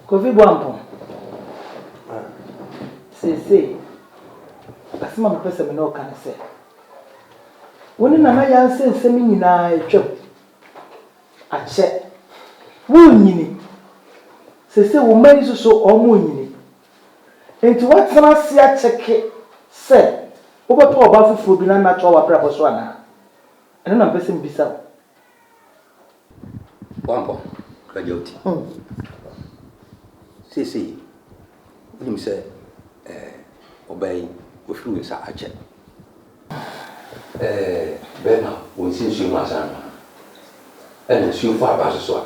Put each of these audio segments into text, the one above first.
Kofi Bwampo. Say. Asamoah me pese me no kan say. Woni na ya nsensem nyina etwam. Ache. Wo nyini. Sese wo mani so omo nyini. Enti watsana se acheke se obeto oba fufuo bi na cho wa brabo so ana. Eno na pese mbisa. Bwampo, kajoti. Si. Nim se obey ofru sa ache. Bema wonsin su masana. Ena su fa abaso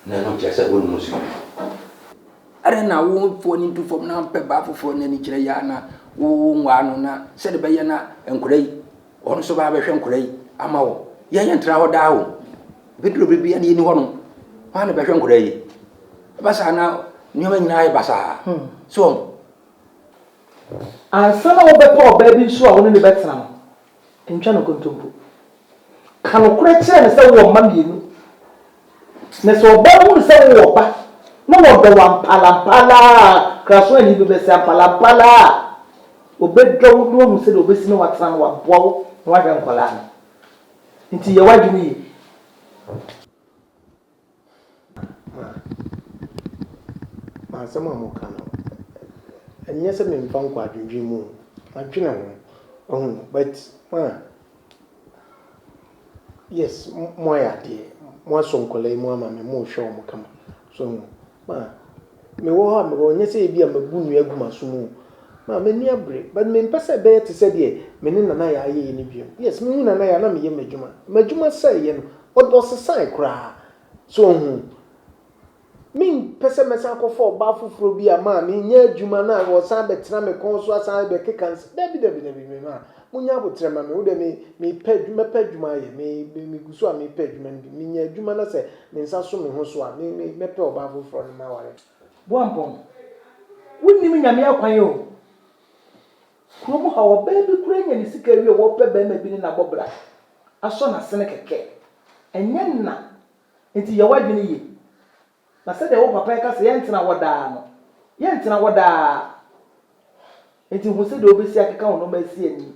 na no chese wonu musu. Are na wo fo ni du fom na pe ba fofo na ni kire ya na wo nwa no na se de be ye na enkurai ono so ba be hwe enkurai ama wo ye ntra ho da wo bidro bibi ya ni ho no ma na be hwe enkurai basa na nyoma nyina ai basa so ansana wo be pa oba bi so a woni ne betena no entwa no kontompo kanu kure kire ne se wo ma mienu ne so oba wo se wo ba no wo be wan pala kraso ani bi be se pala obedwo no mu se de obesi no watena no waboa no wa hwe nkola no nti ye wadwumi yi ma sama mo kana enye se me mfa nkwa adwudwi mu adwena ho but yes mo ya de mo so nkola mu ama me mo hwe mo kama so me wo ha me wo nye se bia mabu nua aguma so mu me ni abre but me mpese be te se de me ni nana ya ye ni biom yes me hu nana ya na me ye madwuma sai ye no o sai kra so min pese mesa ko for ba fufuro bi ama me nya adwuma na wo san betena me kon so asan be kekanse dabi me ma munya botrema me wo de me pedwuma ye me guso a me pedwuma me nya adwuma na se me nsa so me ho so a me pe oba fufuro no ma ware Bwampo wonni mi nyame akwan yo kromo ha oba bi kura nya ni sika wi wo pe ba ma bi ni na bobra aso na sene keke enye na enti ye wadwene ye na se de wo papa ka se yentina woda no yentina woda enti hu se de obesi akeka wo no ma si ani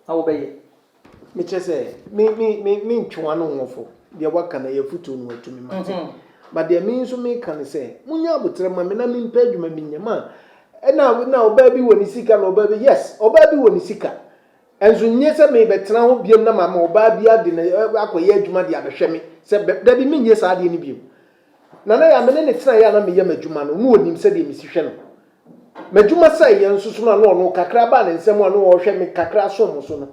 na wo beye me chese me ntwa no nwofo de waka na ye futu no atumi mate but de me nso me kan se munya abotre ma me na me mpa adwuma bi nyama na oba bi woni sika na oba bi yes oba bi woni sika enzo nye se me betena ho biem na mama oba bi ade na akoye adwuma de abehwe me se da bi me nye sa ade ni biem na ya me ne tena ya na me ye madwuma no no onim se de me si hwe no madwuma sai ye nso so na no kakra ba ne nsem a no wo hwe me kakra so mo so no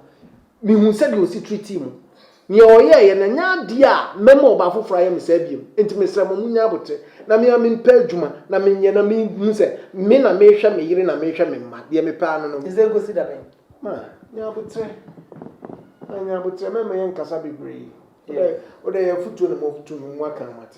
me hu se de o si treaty mu ni oye ye na nya de a memo oba foforo ya me sa biem enti me sra mo munya abote na me mpa adwuma na me nye na me hu se me na me hwe me yire na me hwe me ma de me pa no no ise go si da ben ma nya abote me me yen kasa bebre o de ya futu na mo futu no wa kan mate